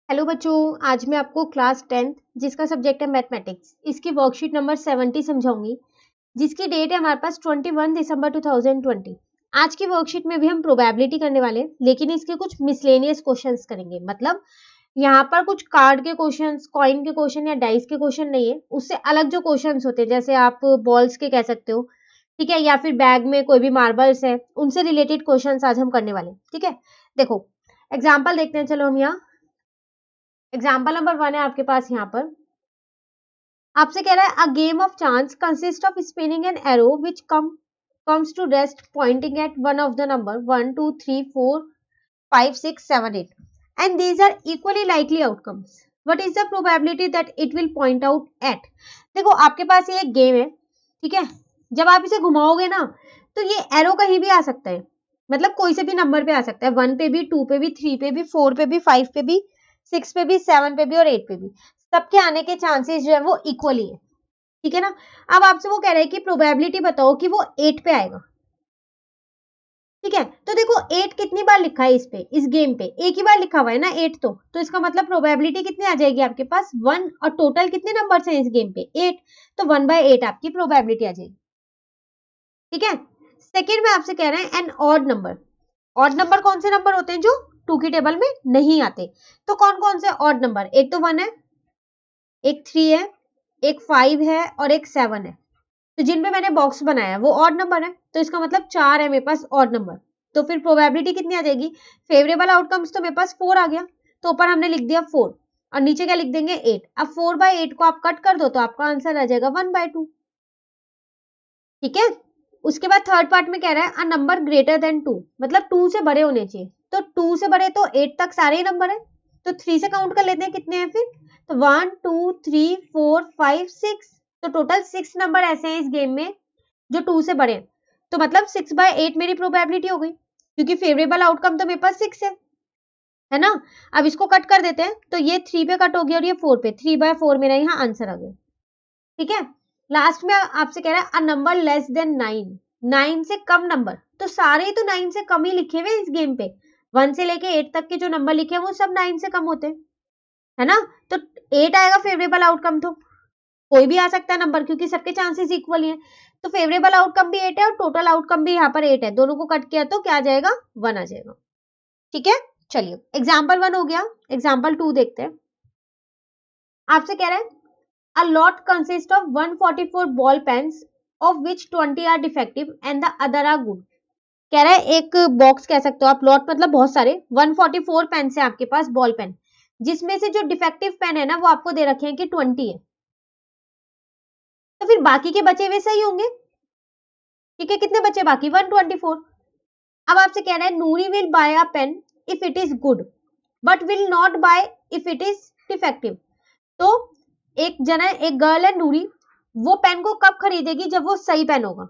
Hello बच्चों, आज मैं आपको क्लास 10th जिसका सब्जेक्ट है मैथमेटिक्स इसकी वर्कशीट नंबर 70 समझाऊंगी, जिसकी डेट है हमारे पास 21 दिसंबर 2020। आज की वर्कशीट में भी हम प्रोबेबिलिटी करने वाले हैं, लेकिन इसके कुछ मिसलेनियस क्वेश्चंस करेंगे। मतलब यहाँ पर कुछ कार्ड के क्वेश्चंस, कॉइन के क्वेश्चन या डाइस के क्वेश्चन नहीं है, उससे अलग जो क्वेश्चंस होते हैं, जैसे आप बॉल्स के कह सकते हो, ठीक है, या फिर बैग में कोई भी मार्बल्स है, उनसे रिलेटेड क्वेश्चंस आज हम करने वाले हैं। ठीक है, देखो एग्जाम्पल देखते हैं। चलो हम यहाँ एग्जाम्पल नंबर 1 है आपके पास। यहाँ पर आपसे कह रहा है a game of chance consist of spinning an arrow which comes to rest pointing at one of the number 1 2 3 4 5 6 7 8 and these are equally likely outcomes. What is the probability that it will point out eight. देखो आपके पास ये एक game है, ठीक है। जब आप इसे घुमाओगे ना, तो ये एरो कहीं भी आ सकता है, मतलब कोई से भी नंबर पे आ सकता है, 1 पे भी, 2 पे भी, 3 पे भी, 4 पे भी, 5 पे भी, 6 पे भी, 7 पे भी और 8 पे भी। सबके आने के चांसेस जो है वो इक्वली है, ठीक है ना। अब आपसे वो कह रहे हैं कि प्रोबेबिलिटी बताओ कि वो 8 पे आएगा, ठीक है। तो देखो 8 कितनी बार लिखा है इस पे, इस गेम पे एक ही बार लिखा हुआ है ना 8, तो इसका मतलब प्रोबेबिलिटी कितनी आ जाएगी आपके पास 1, और टोटल कितने नंबर हैं इस गेम पे 8, तो 1/8 आपकी प्रोबेबिलिटी आ जाएगी, ठीक है। सेकेंड में आपसे कह रहे हैं an odd number. Odd number कौन से नंबर होते हैं जो 2 की टेबल में नहीं आते, तो कौन कौन से ऑड नंबर, एक तो 1 है, एक 3 है, एक 5 है और एक 7 है। तो जिन पे मैंने बॉक्स बनाया है वो ऑड नंबर है, तो इसका मतलब 4 है मेरे पास ऑड नंबर। तो फिर प्रोबेबिलिटी कितनी आ जाएगी, फेवरेबल आउटकम्स तो मेरे पास 4 आ गया, तो ऊपर हमने लिख दिया 4 और नीचे क्या लिख देंगे 8। अब 4/8 को आप कट कर दो तो आपका आंसर आ जाएगा 1/2, ठीक है। उसके बाद थर्ड पार्ट में कह रहा है अ नंबर ग्रेटर देन 2, मतलब 2 से बड़े होने चाहिए। तो 2 से बड़े तो 8 तक सारे ही नंबर है, तो 3 से काउंट कर लेते हैं कितने हैं फिर, तो 1 2 3 4 5 6, तो टोटल 6 नंबर ऐसे हैं इस गेम में जो 2 से बड़े हैं। तो मतलब 6/8 मेरी प्रोबेबिलिटी हो गई, क्योंकि फेवरेबल आउटकम तो मेरे पास 6 है ना। अब इसको कट कर देते हैं, तो ये 3 पे कट हो गया और ये 4 पे, 3/4 मेरा यहाँ आंसर आ गया, ठीक है। लास्ट में आपसे कह रहा है अ नंबर लेस देन 9, 9 से कम नंबर, तो सारे तो 9 से कम ही लिखे हुए इस गेम पे, 1 से लेके 8 तक के जो नंबर लिखे हैं वो सब 9 से कम होते हैं, है ना। तो 8 आएगा फेवरेबल आउटकम, तो कोई भी आ सकता है नंबर क्योंकि सबके चांसेस इक्वल ही है। तो फेवरेबल आउटकम भी 8 है और टोटल आउटकम भी यहाँ पर 8 है, दोनों को कट किया तो क्या आ जाएगा 1 आ जाएगा, ठीक है। चलिए एग्जाम्पल 1 हो गया, एग्जाम्पल 2 देखते हैं। आपसे कह रहा है A lot consists of 144 ball pens, of which 20 are defective and the other are good. कह रहा है एक बॉक्स कह सकते हो आप, लॉट मतलब बहुत सारे 144 पेन है आपके पास, बॉल पेन, जिसमें से जो डिफेक्टिव पेन है ना वो आपको दे रखे हैं कि 20 है, तो फिर बाकी के बचे हुए सही होंगे, ठीक है। कितने बचे बाकी 124। अब आपसे कह रहा है Noori will buy a pen if it is good but will not buy if it is defective. तो एक जना, एक गर्ल है नूरी, वो पेन को कब खरीदेगी, जब वो सही पेन होगा,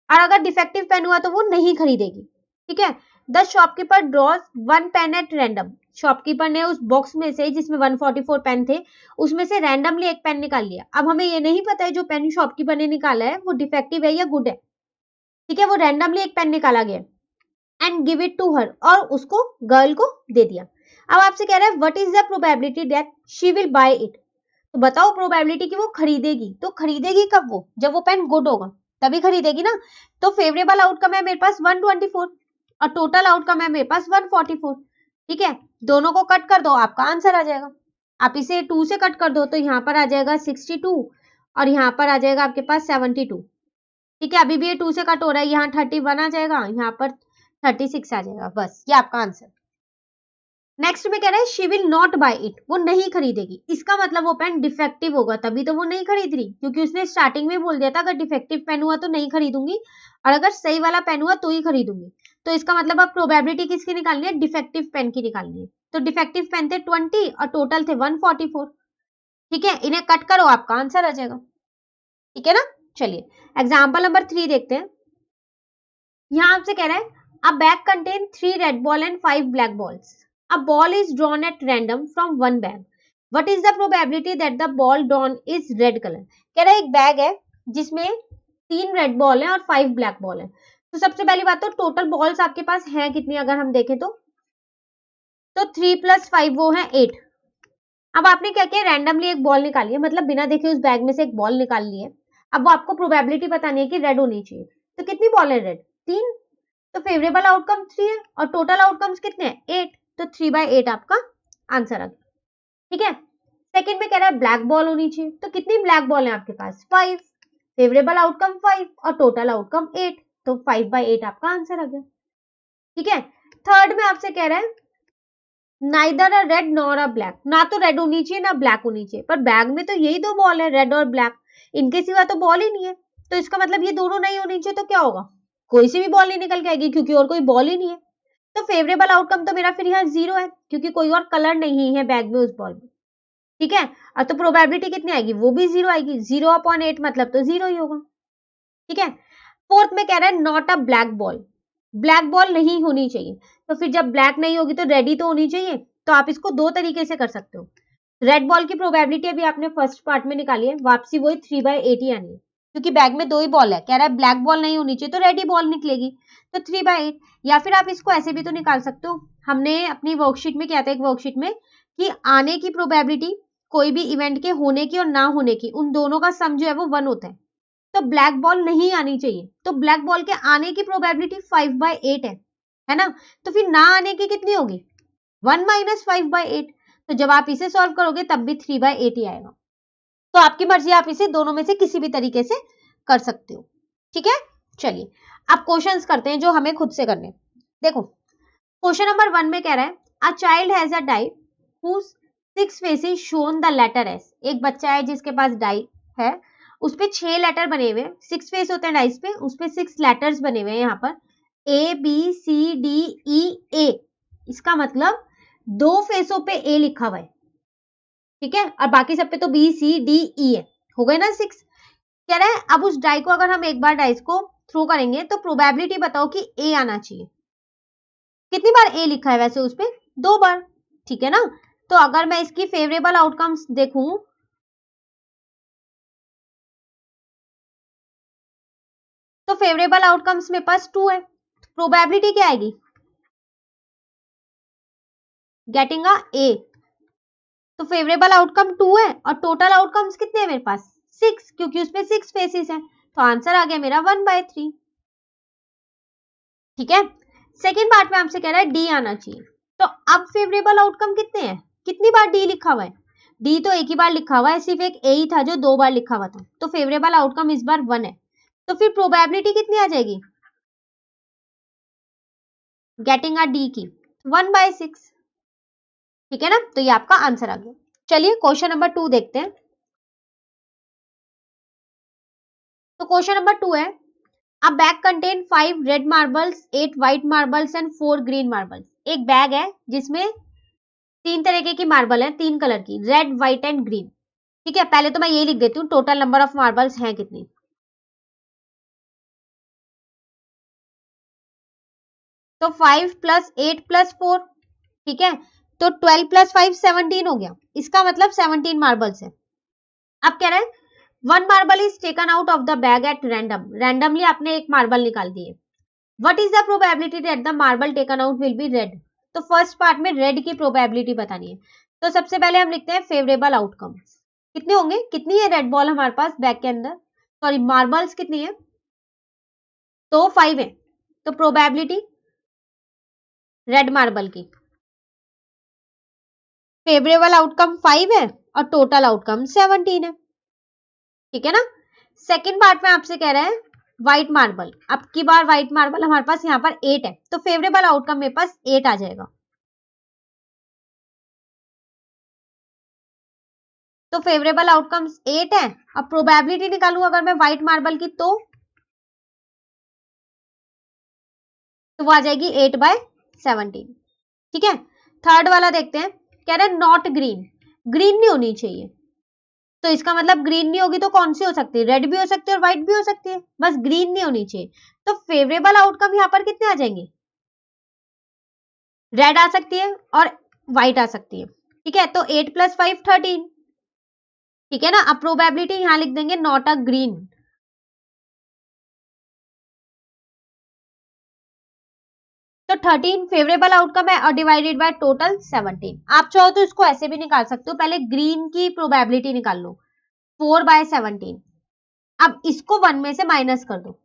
और अगर डिफेक्टिव पेन हुआ तो वो नहीं खरीदेगी, ठीक है। The shopkeeper draws 1 pen at random. Shopkeeper ने उस बॉक्स में से जिसमें 144 पेन थे उसमें से रैंडमली एक पेन निकाल लिया। अब हमें ये नहीं पता है जो पेन शॉपकीपर ने निकाला है वो डिफेक्टिव है या गुड है, ठीक है। वो रैंडमली एक पेन निकाला गया and give it to her, और उसको गर्ल को दे दिया। अब आपसे कह रहा है what is the probability that she will buy it. तो बताओ प्रोबेबिलिटी कि वो खरीदेगी, तो खरीदेगी कब, वो जब वो पेन गुड होगा तभी खरीदेगी ना। तो फेवरेबल आउटकम है मेरे पास 124 और टोटल आउटकम है मेरे पास 144, ठीक है। दोनों को कट कर दो आपका आंसर आ जाएगा। आप इसे 2 से कट कर दो तो यहाँ पर आ जाएगा 62 और यहाँ पर आ जाएगा आपके पास 72, ठीक है। अभी भी ये 2 से कट हो रहा है, यहाँ 31 आ जाएगा, यहाँ पर 36 आ जाएगा, बस ये आपका आंसर। नेक्स्ट में कह रहा है she will not buy it, वो नहीं खरीदेगी। इसका मतलब वो पेन डिफेक्टिव होगा तभी तो वो नहीं खरीद रही, क्योंकि उसने स्टार्टिंग में बोल दिया था अगर डिफेक्टिव पेन हुआ तो नहीं खरीदूंगी और अगर सही वाला पेन हुआ तो ही खरीदूंगी। तो इसका मतलब अब प्रोबेबिलिटी किसकी निकालनी है, डिफेक्टिव पेन की निकालनी है। तो डिफेक्टिव पेन थे 20 और टोटल थे 144, ठीक है। इन्हें कट करो आपका आंसर आ जाएगा, ठीक है ना। चलिए एग्जाम्पल नंबर 3 देखते हैं। यहाँ आपसे कह रहा है अ bag contain 3 red ball and 5 black balls. A ball is drawn at random from one bag. What is the probability that the ball drawn is red color? कह रहा है एक बैग है जिसमें 3 रेड बॉल है और 5 ब्लैक बॉल है। तो सबसे पहली बात तो टोटल बॉल्स आपके पास हैं कितनी, अगर हम देखें तो 3 + 5 वो है 8, अब आपने क्या किया, रैंडमली एक बॉल निकाली है, मतलब बिना देखे उस बैग में से एक बॉल निकाल ली है। अब वो आपको प्रोबेबिलिटी बतानी है कि रेड होनी चाहिए। तो कितनी बॉल है रेड, 3। तो फेवरेबल आउटकम 3 है और टोटल आउटकम्स कितने हैं, 8। तो 3/8 आपका आंसर आ गया। ठीक है। सेकंड में कह रहा है ब्लैक बॉल होनी चाहिए। तो कितनी ब्लैक बॉल है आपके पास, 5। फेवरेबल आउटकम 5 और टोटल आउटकम 8। तो 5/8 आपका आंसर आ गया। ठीक है। थर्ड में आपसे कह रहा है neither a red nor a black, ना तो रेड होनी चाहिए ना ब्लैक होनी चाहिए, पर बैग में तो यही दो बॉल है, रेड और ब्लैक, इनके सिवा तो बॉल ही नहीं है। तो इसका मतलब ये दोनों नहीं होनी चाहिए, तो क्या होगा, कोई सी भी बॉल नहीं निकल के आएगी क्योंकि और कोई बॉल ही नहीं है। तो फेवरेबल आउटकम तो मेरा फिर यहाँ 0 है क्योंकि कोई और कलर नहीं है बैग में उस बॉल में। ठीक है। और तो प्रोबेबिलिटी कितनी आएगी, वो भी 0 आएगी, 0/8 मतलब तो 0 ही होगा। ठीक है। फोर्थ में कह रहा है not a black ball, black ball नहीं होनी चाहिए। तो फिर जब ब्लैक नहीं होगी तो रेड ही तो होनी चाहिए। तो आप इसको दो तरीके से कर सकते हो। रेड बॉल की प्रोबेबिलिटी अभी आपने फर्स्ट पार्ट में निकाली है, वापसी वही 3/8 ही आनी है क्योंकि बैग में दो ही बॉल है, कह रहा है ब्लैक बॉल नहीं होनी चाहिए तो रेड ही बॉल निकलेगी। तो 3/8, या फिर आप इसको ऐसे भी तो निकाल सकते हो। हमने अपनी वर्कशीट में क्या था, एक वर्कशीट में कि आने की प्रोबेबिलिटी, कोई भी इवेंट के होने की और ना होने की, उन दोनों का सम जो है वो 1 होता है। तो ब्लैक बॉल नहीं आनी चाहिए, तो ब्लैक बॉल के आने की प्रोबेबिलिटी 5/8 है ना। तो फिर ना आने की कितनी होगी, 1 - 5/8। तो जब आप इसे सॉल्व करोगे तब भी 3/8 ही आएगा। तो आपकी मर्जी, आप इसे दोनों में से किसी भी तरीके से कर सकते हो। ठीक है। चलिए अब क्वेश्चंस करते हैं जो हमें खुद से करने। देखो क्वेश्चन नंबर 1 में कह रहा है a child has a die whose 6 faces shown the letter S. एक बच्चा है जिसके पास डाई है, उस पे 6 लेटर बने हुए, 6 फेस होते हैं डाइस पे, उस पे 6 लेटर्स बने हुए हैं यहाँ पर, ABCDEA। इसका मतलब दो फेसों पे ए लिखा हुआ है, ठीक है, और बाकी सब पे तो BCDE है, हो गए ना 6। कह रहा है अब उस डाई को अगर हम एक बार डाइस को थ्रो करेंगे तो प्रोबेबिलिटी बताओ कि ए आना चाहिए। कितनी बार ए लिखा है वैसे उस पे, 2 बार, ठीक है ना। तो अगर मैं इसकी फेवरेबल आउटकम्स देखूं तो फेवरेबल आउटकम्स में पास 2 है, प्रोबेबिलिटी क्या आएगी, गेटिंग अ ए। तो फेवरेबल आउटकम 2 है और टोटल आउटकम्स कितने हैं मेरे पास, 6, क्योंकि उसमें 6 फेसेस हैं। तो आंसर आ गया मेरा 1/3। ठीक है। सेकेंड पार्ट में आपसे कह रहा है डी आना चाहिए। तो अब फेवरेबल आउटकम कितने हैं, कितनी बार डी लिखा हुआ है, डी तो एक ही बार लिखा हुआ है, सिर्फ एक ए ही था जो 2 बार लिखा हुआ था। तो फेवरेबल आउटकम इस बार 1 है। तो फिर प्रोबेबिलिटी कितनी आ जाएगी, गेटिंग अ डी की 1/6। ठीक है ना। तो ये आपका आंसर आ गया। चलिए क्वेश्चन नंबर 2 देखते हैं। तो क्वेश्चन नंबर 2 है अ bag contain 5 red marbles, 8 white marbles and 4 green marbles. एक बैग है जिसमें 3 तरीके की मार्बल है, 3 कलर की, रेड व्हाइट एंड ग्रीन। ठीक है, पहले तो मैं ये लिख देती हूँ टोटल नंबर ऑफ मार्बल्स हैं कितनी। तो 5 + 8 + 4, ठीक है, तो 12 + 5 17 हो गया, इसका मतलब 17 मार्बल्स है। अब कह रहा है 1 marble is taken out of the bag at random, randomly आपने एक मार्बल निकाल दी है। What is the probability that the marble taken out will be red. तो फर्स्ट पार्ट में रेड की प्रोबेबिलिटी बतानी है। तो सबसे पहले हम लिखते हैं फेवरेबल आउटकम्स, कितने होंगे, कितनी है रेड बॉल हमारे पास बैग के अंदर, सॉरी मार्बल्स कितनी है, तो 5 है। तो प्रोबेबिलिटी रेड मार्बल की, फेवरेबल आउटकम 5 है और टोटल आउटकम 17 है। ठीक है ना। सेकेंड पार्ट में आपसे कह रहा है व्हाइट मार्बल, अब की बार व्हाइट मार्बल हमारे पास यहाँ पर 8 है, तो फेवरेबल आउटकम मेरे पास 8 आ जाएगा। तो फेवरेबल आउटकम्स 8 है। अब प्रोबेबिलिटी निकालू अगर मैं व्हाइट मार्बल की, तो वो आ जाएगी 8/17। ठीक है। थर्ड वाला देखते हैं, कह रहे हैं नॉट ग्रीन, ग्रीन नहीं होनी चाहिए। तो इसका मतलब ग्रीन नहीं होगी तो कौन सी हो सकती है, रेड भी हो सकती है और व्हाइट भी हो सकती है, बस ग्रीन नहीं होनी चाहिए। तो फेवरेबल आउटकम यहाँ पर कितने आ जाएंगे, रेड आ सकती है और व्हाइट आ सकती है। ठीक है, तो 8 + 5 13। ठीक है ना। अब प्रोबेबिलिटी यहां लिख देंगे नॉट अ ग्रीन, तो 13 फेवरेबल आउटकम है और डिवाइडेड बाय टोटल 17। आप चाहो तो इसको ऐसे भी निकाल सकते हो, पहले ग्रीन की प्रोबेबिलिटी निकाल लो 4/17। अब इसको 1 में से माइनस कर दो,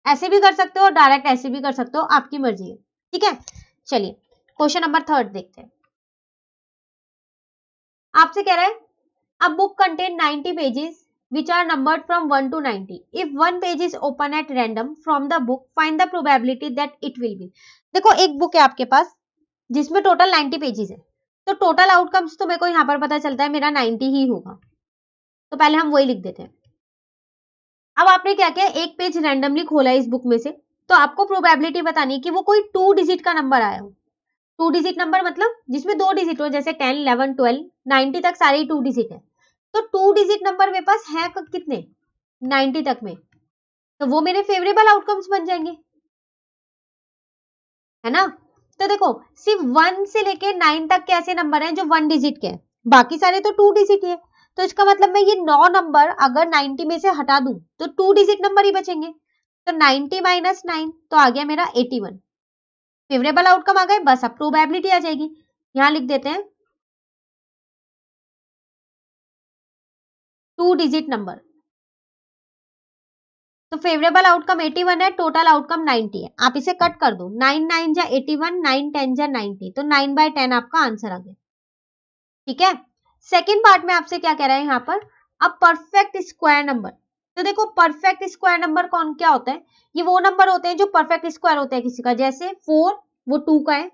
ऐसे भी कर सकते हो और डायरेक्ट ऐसे भी कर सकते हो, आपकी मर्जी है। ठीक है, चलिए क्वेश्चन नंबर 3 देखते हैं। आपसे कह रहा है a book contain 90 pages which are numbered from 1 to 90. If one page is open at random from the book, find the probability that it will be. देखो एक बुक है आपके पास जिसमें टोटल 90 पेजेस है, तो टोटल आउटकम्स तो मेरे को यहाँ पर पता चलता है मेरा 90 ही होगा, तो पहले हम वही लिख देते हैं। अब आपने क्या किया, एक पेज रैंडमली खोला है इस बुक में से, तो आपको प्रोबेबिलिटी बतानी है कि वो कोई 2 डिजिट का नंबर आया हो। 2 डिजिट नंबर मतलब जिसमें 2 डिजिट हो, जैसे 10, 11, 12, 90 तक सारे 2 डिजिट है। तो 2 डिजिट नंबर मेरे पास है कितने, 90 तक में, तो वो मेरे फेवरेबल आउटकम्स बन जाएंगे, है ना। तो देखो सिर्फ 1 से लेके 9 तक के ऐसे नंबर हैं जो 1 डिजिट के हैं, बाकी सारे तो 2 डिजिट ही है। तो इसका मतलब मैं ये 9 नंबर अगर 90 में से हटा दूं तो 2 डिजिट नंबर ही बचेंगे। तो 90 माइनस 9 तो आ गया मेरा 81। फेवरेबल आउटकम आ गए, बस अब प्रोबेबिलिटी आ जाएगी, यहां लिख देते हैं 2 डिजिट नंबर। तो फेवरेबल आउटकम 81 है, टोटल आउटकम 90 है। आप इसे कट कर दो, 9 9 जा 81, 9 10 जा 90, तो 9/10 आपका आंसर आ गया। ठीक है, सेकेंड पार्ट में आपसे क्या कह रहा है यहाँ पर, अब परफेक्ट स्क्वायर नंबर। तो देखो परफेक्ट स्क्वायर नंबर कौन क्या होता है, ये वो नंबर होते हैं जो परफेक्ट स्क्वायर होते हैं किसी का, जैसे 4 वो 2 का है,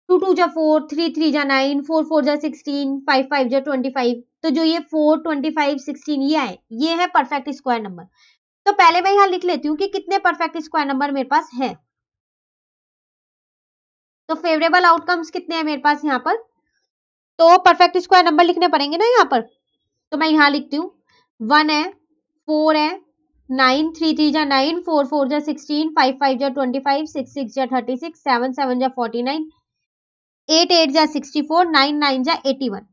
2 2 जा 4, 3 3 जा 9, 4 4 जा 16, 5 5 जा 25। तो जो ये 4 25 16 ये है, ये है परफेक्ट स्क्वायर नंबर। तो पहले मैं यहाँ लिख लेती हूँ कि कितने परफेक्ट स्क्वायर नंबर मेरे पास है। तो फेवरेबल आउटकम्स कितने हैं मेरे पास यहाँ पर, तो परफेक्ट स्क्वायर नंबर लिखने पड़ेंगे ना यहाँ पर। तो मैं यहाँ लिखती हूँ 1 है, 4 है, 9 3 3 जा 9, 4 4 जा 16, 5 5 जा 25, 6 6 जा 36, 7 7 जा 49, 8 8 जा 64, 9 9 जा 81।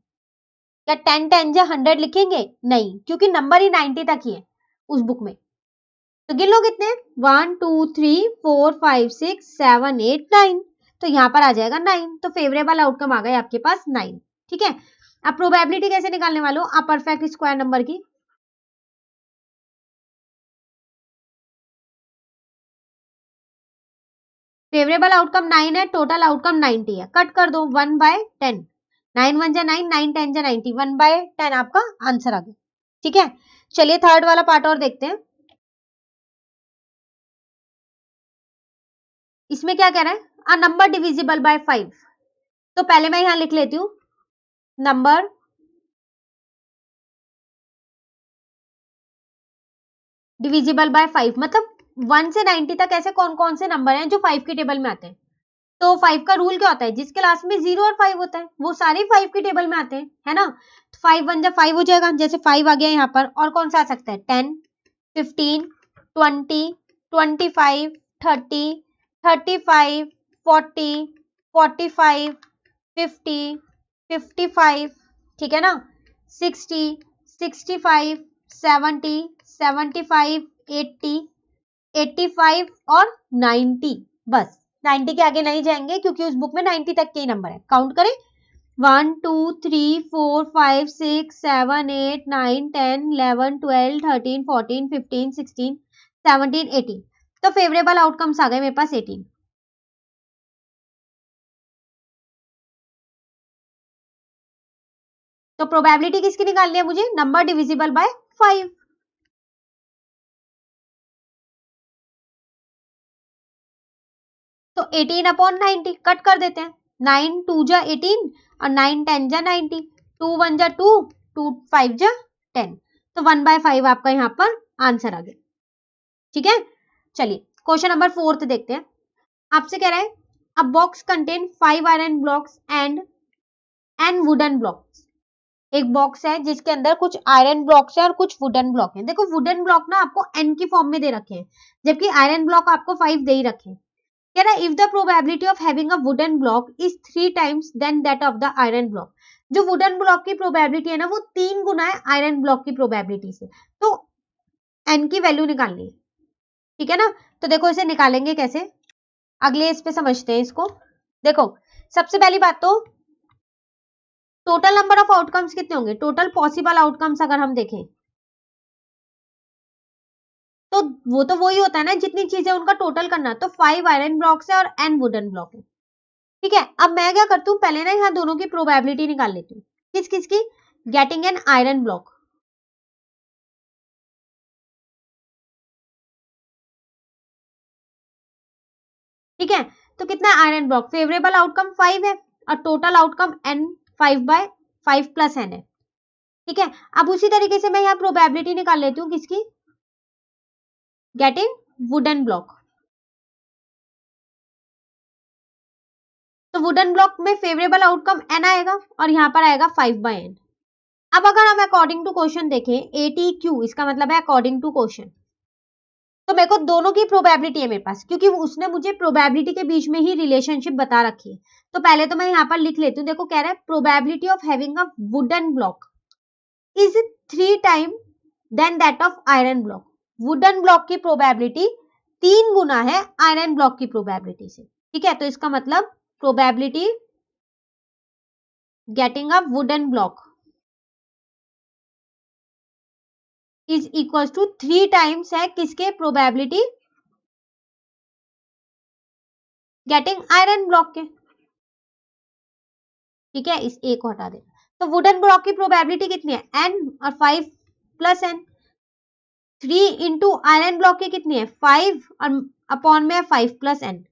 क्या 10 10 जा 100 लिखेंगे, नहीं, क्योंकि नंबर ही 90 तक ही है उस बुक में। तो गिन लो कितने, 1 2 3 4 5 6 7 8 9, तो यहाँ पर आ जाएगा 9। तो फेवरेबल आउटकम आ गए आपके पास 9। ठीक है, अब प्रोबेबिलिटी कैसे निकालने वाले हो आप परफेक्ट स्क्वायर नंबर की, फेवरेबल आउटकम 9 है, टोटल आउटकम 90 है, कट कर दो 1/10, 9 1 जा 9, 9 10 जा 90, 1/10 आपका आंसर आ गया। ठीक है, चलिए थर्ड वाला पार्ट और देखते हैं। इसमें क्या कह रहा है, अ नंबर डिविजिबल बाय 5। तो पहले मैं यहाँ लिख लेती हूँ नंबर डिविजिबल बाय 5, मतलब 1 से 90 तक ऐसे कौन कौन से नंबर हैं जो 5 की टेबल में आते हैं। तो 5 का रूल क्या होता है, जिसके लास्ट में 0 और 5 होता है वो सारे 5 की टेबल में आते हैं, है ना। 5 1 जा 5 हो जाएगा, जैसे 5 आ गया यहाँ पर, और कौन सा आ सकता है 10 15 20 25 30 35 40 45 50 55, ठीक है ना, 60 65 70 75 80 85 और 90। बस 90 के आगे नहीं जाएंगे क्योंकि उस बुक में 90 तक के ही नंबर है। काउंट करें 1 2 3 4 5 6 7 8 9 10 11 12 13 14 15 16 17 18। तो फेवरेबल आउटकम्स आ गए मेरे पास 18। तो प्रोबेबिलिटी किसकी निकालनी है मुझे, नंबर डिविजिबल बाय 5। तो 18/90 कट कर देते हैं, 9 2 जा 18 और 9 10 जा 90, 2 1 जा 2, 2 5 जा 10। तो 1/5 आपका यहाँ पर आंसर आ गया। ठीक है, चलिए क्वेश्चन नंबर 4 देखते हैं। आपसे कह रहा है अ box contain 5 iron blocks and wooden blocks. एक बॉक्स है जिसके अंदर कुछ आयरन ब्लॉक्स है और कुछ वुडन ब्लॉक है। देखो वुडन ब्लॉक ना आपको n की फॉर्म में दे रखे हैं, जबकि आयरन ब्लॉक आपको 5 दे ही रखे हैं। कह रहा है if the probability of having a wooden block is 3 times then that of the iron block. जो वुडन ब्लॉक की प्रोबेबिलिटी है ना वो 3 गुना है आयरन ब्लॉक की प्रोबेबिलिटी से। तो n की वैल्यू निकालनी है, ठीक है ना। तो देखो इसे निकालेंगे कैसे, अगले इस पे समझते हैं इसको। देखो सबसे पहली बात तो टोटल नंबर ऑफ आउटकम्स कितने होंगे, टोटल पॉसिबल आउटकम्स अगर हम देखें तो वो तो वही होता है ना जितनी चीजें उनका टोटल करना, तो 5 आयरन ब्लॉक्स है और n वुडन ब्लॉक है। ठीक है, अब मैं क्या करती हूँ पहले ना यहाँ दोनों की प्रोबेबिलिटी निकाल लेती हूँ। किस किस की, गेटिंग एन आयरन ब्लॉक। ठीक है, तो कितना आयरन ब्लॉक, फेवरेबल आउटकम 5 है और total outcome n 5/5 plus n है। ठीक है, अब उसी तरीके से मैं यहाँ प्रोबेबिलिटी निकाल लेती हूँ किसकी, गेटिंग वुडन ब्लॉक। तो वुडन ब्लॉक में फेवरेबल आउटकम n आएगा और यहाँ पर आएगा 5/n। अब अगर हम अकॉर्डिंग टू क्वेश्चन देखें ATQ, इसका मतलब है अकॉर्डिंग टू क्वेश्चन, तो मेरे को दोनों की प्रोबेबिलिटी है मेरे पास, क्योंकि उसने मुझे प्रोबेबिलिटी के बीच में ही रिलेशनशिप बता रखी है। तो पहले तो मैं यहाँ पर लिख लेती हूँ। देखो कह रहा है probability of having a wooden block is 3 time then that of iron block. Wooden block की प्रोबेबिलिटी 3 गुना है आयरन ब्लॉक की प्रोबेबिलिटी से। ठीक है, तो इसका मतलब probability getting a wooden block is equal to 3 times है किसके, प्रोबेबिलिटी गेटिंग आयरन ब्लॉक के। ठीक है, इस ए को हटा दे। तो वुडन ब्लॉक की प्रोबेबिलिटी कितनी है, n और 5 plus n। 3 into iron block की कितनी है, 5 और अपॉन में है 5 प्लस n।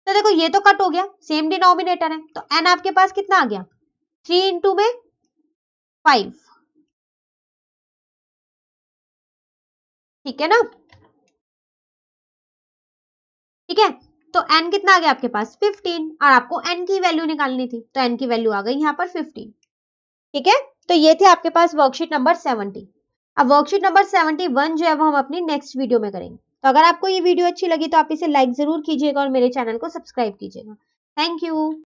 तो देखो ये तो कट हो गया, सेम डिनोमिनेटर है, तो n आपके पास कितना आ गया, 3 इंटू में 5। ठीक है ना, ठीक है, तो n कितना आ गया आपके पास 15 और आपको n की वैल्यू निकालनी थी, तो n की वैल्यू आ गई यहाँ पर 15। ठीक है, तो ये थे आपके पास वर्कशीट नंबर 70। अब वर्कशीट नंबर 71 जो है वो हम अपनी नेक्स्ट वीडियो में करेंगे। तो अगर आपको ये वीडियो अच्छी लगी तो आप इसे लाइक जरूर कीजिएगा और मेरे चैनल को सब्सक्राइब कीजिएगा। Thank you.